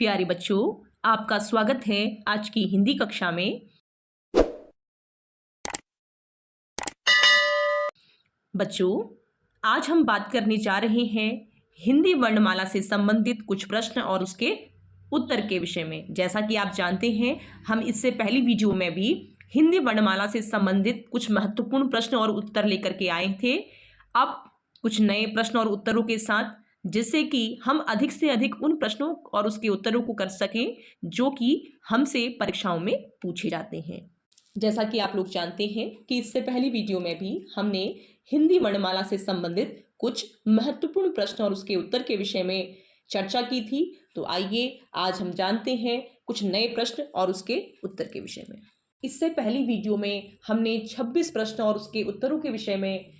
प्यारे बच्चों, आपका स्वागत है आज की हिंदी कक्षा में। बच्चों, आज हम बात करने जा रहे हैं हिंदी वर्णमाला से संबंधित कुछ प्रश्न और उसके उत्तर के विषय में। जैसा कि आप जानते हैं, हम इससे पहली वीडियो में भी हिंदी वर्णमाला से संबंधित कुछ महत्वपूर्ण प्रश्न और उत्तर लेकर के आए थे। अब कुछ नए प्रश्न और उत्तरों के साथ, जिससे कि हम अधिक से अधिक उन प्रश्नों और उसके उत्तरों को कर सकें जो कि हमसे परीक्षाओं में पूछे जाते हैं। जैसा कि आप लोग जानते हैं कि इससे पहली वीडियो में भी हमने हिंदी वर्णमाला से संबंधित कुछ महत्वपूर्ण प्रश्न और उसके उत्तर के विषय में चर्चा की थी। तो आइए आज हम जानते हैं कुछ नए प्रश्न और उसके उत्तर के विषय में। इससे पहली वीडियो में हमने 26 प्रश्न और उसके उत्तरों के विषय में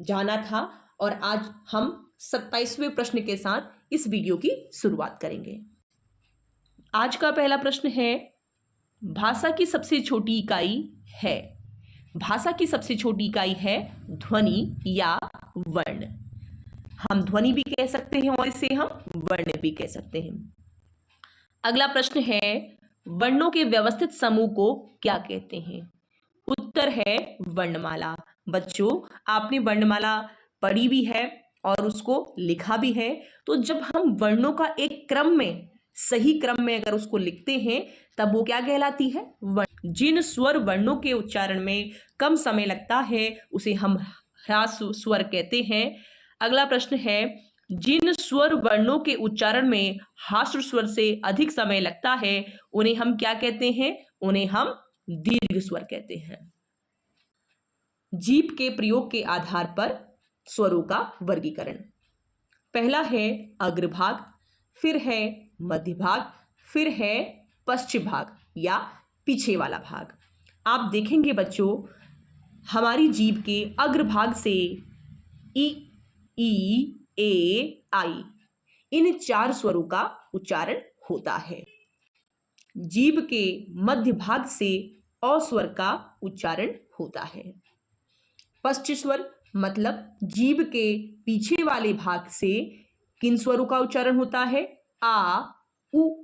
जाना था और आज हम 27वें प्रश्न के साथ इस वीडियो की शुरुआत करेंगे। आज का पहला प्रश्न है, भाषा की सबसे छोटी इकाई है। भाषा की सबसे छोटी इकाई है ध्वनि या वर्ण। हम ध्वनि भी कह सकते हैं और इसे हम वर्ण भी कह सकते हैं। अगला प्रश्न है, वर्णों के व्यवस्थित समूह को क्या कहते हैं? उत्तर है वर्णमाला। बच्चों, आपने वर्णमाला पढ़ी भी है और उसको लिखा भी है। तो जब हम वर्णों का एक क्रम में, सही क्रम में अगर उसको लिखते हैं, तब वो क्या कहलाती है? वर्ण। जिन स्वर वर्णों के उच्चारण में कम समय लगता है उसे हम ह्रास्व स्वर कहते हैं। अगला प्रश्न है, जिन स्वर वर्णों के उच्चारण में ह्रास्व स्वर से अधिक समय लगता है उन्हें हम क्या कहते हैं? उन्हें हम दीर्घ स्वर कहते हैं। जीभ के प्रयोग के आधार पर स्वरों का वर्गीकरण। पहला है अग्रभाग, फिर है मध्य भाग, फिर है पश्चिम भाग या पीछे वाला भाग। आप देखेंगे बच्चों, हमारी जीभ के अग्रभाग से ई, ए, आई, इन 4 स्वरों का उच्चारण होता है। जीभ के मध्य भाग से अ स्वर का उच्चारण होता है। पश्च स्वर मतलब जीभ के पीछे वाले भाग से किन स्वरों का उच्चारण होता है? आ, उ,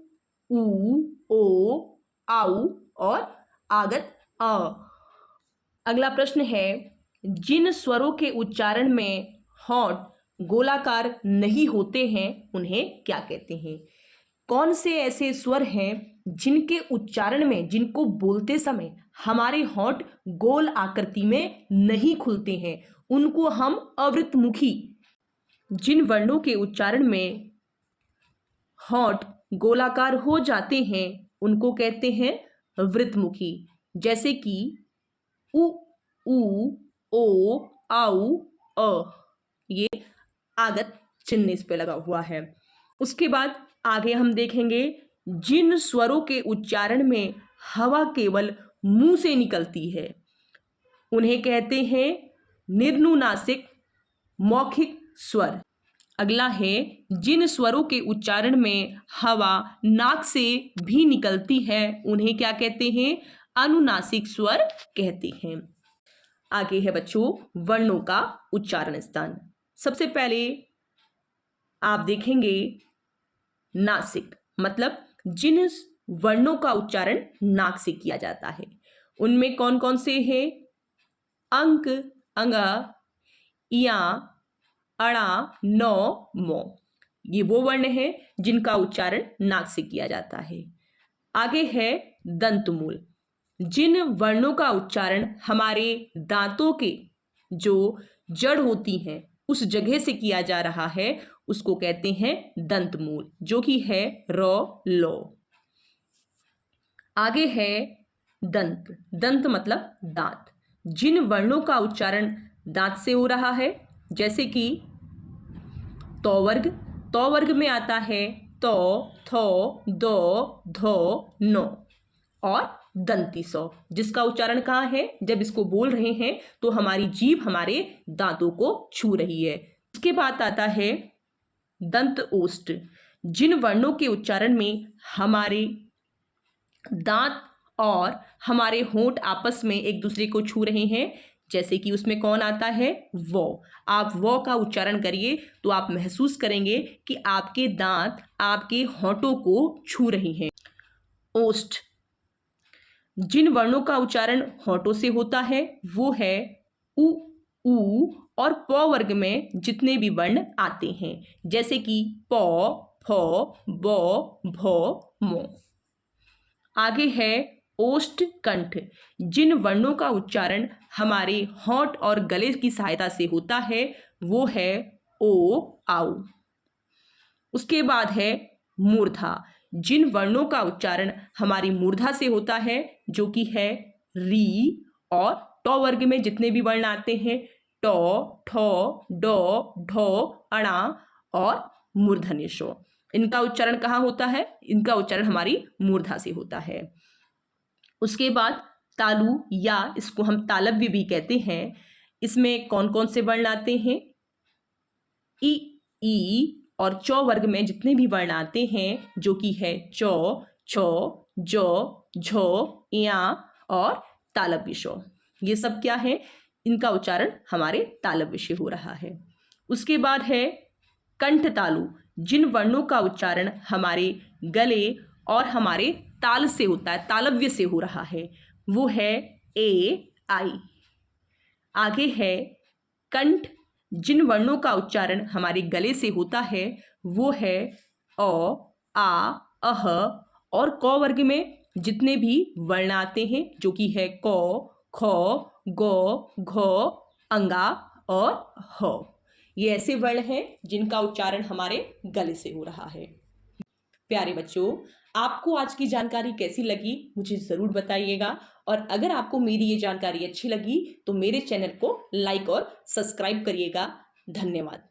ओ, आउ और आगत अ। अगला प्रश्न है, जिन स्वरों के उच्चारण में होंठ गोलाकार नहीं होते हैं उन्हें क्या कहते हैं? कौन से ऐसे स्वर हैं जिनके उच्चारण में, जिनको बोलते समय हमारे होंठ गोल आकृति में नहीं खुलते हैं? उनको हम अवृतमुखी, जिन वर्णों के उच्चारण में होंठ गोलाकार हो जाते हैं उनको कहते हैं वृतमुखी। जैसे कि उ, ओ, आउ, अ। ये आगत चिन्ह इस पे लगा हुआ है। उसके बाद आगे हम देखेंगे, जिन स्वरों के उच्चारण में हवा केवल मुंह से निकलती है उन्हें कहते हैं निर्नुनासिक मौखिक स्वर। अगला है, जिन स्वरों के उच्चारण में हवा नाक से भी निकलती है उन्हें क्या कहते हैं? अनुनासिक स्वर कहते हैं। आगे है बच्चों वर्णों का उच्चारण स्थान। सबसे पहले आप देखेंगे नासिक, मतलब जिन वर्णों का उच्चारण नाक से किया जाता है उनमें कौन कौन से हैं? अंक, अंगा, इया, अड़ा, नौ, मो। ये वो वर्ण है जिनका उच्चारण नाक से किया जाता है। आगे है दंतमूल। जिन वर्णों का उच्चारण हमारे दांतों के जो जड़ होती हैं उस जगह से किया जा रहा है उसको कहते हैं दंतमूल, जो कि है र, लो। आगे है दंत। दंत मतलब दांत। जिन वर्णों का उच्चारण दांत से हो रहा है, जैसे कि तो वर्ग, तो वर्ग में आता है तो, थो, दो, धो, नो। और दंती सौ, जिसका उच्चारण कहाँ है? जब इसको बोल रहे हैं तो हमारी जीभ हमारे दांतों को छू रही है। उसके बाद आता है दंत ओष्ठ। जिन वर्णों के उच्चारण में हमारे दांत और हमारे होंठ आपस में एक दूसरे को छू रहे हैं जैसे कि उसमें कौन आता है, वो। आप वो का उच्चारण करिए तो आप महसूस करेंगे कि आपके दांत आपके होठों को छू रही हैं। ओष्ठ। जिन वर्णों का उच्चारण होठों से होता है वो है उ, ऊ और प वर्ग में जितने भी वर्ण आते हैं, जैसे कि प, फ, ब, भ, म। आगे है ओष्ठ कंठ। जिन वर्णों का उच्चारण हमारे होंठ और गले की सहायता से होता है वो है ओ, आउ। उसके बाद है मूर्धा। जिन वर्णों का उच्चारण हमारी मूर्धा से होता है जो कि है री और ट वर्ग में जितने भी वर्ण आते हैं ट, ठ, ड, ढ, अणा और मूर्धन्य ष। इनका उच्चारण कहाँ होता है, इनका उच्चारण हमारी मूर्धा से होता है। उसके बाद तालु या इसको हम तालव्य भी कहते हैं। इसमें कौन कौन से वर्ण आते हैं, ई और चौ वर्ग में जितने भी वर्ण आते हैं जो कि है चौ, छो, जो, झो, या और तालव्य श। ये सब क्या है, इनका उच्चारण हमारे तालव्य से हो रहा है। उसके बाद है कंठ तालु। जिन वर्णों का उच्चारण हमारे गले और हमारे ताल से होता है, तालव्य से हो रहा है, वो है ए, आई। आगे है कंठ। जिन वर्णों का उच्चारण हमारे गले से होता है वो है अ, आ, अह और क वर्ग में जितने भी वर्ण आते हैं जो कि है क, ख, ग, घ, अंगा और ह। ये ऐसे वर्ण हैं जिनका उच्चारण हमारे गले से हो रहा है। प्यारे बच्चों, आपको आज की जानकारी कैसी लगी मुझे ज़रूर बताइएगा, और अगर आपको मेरी ये जानकारी अच्छी लगी तो मेरे चैनल को लाइक और सब्सक्राइब करिएगा। धन्यवाद।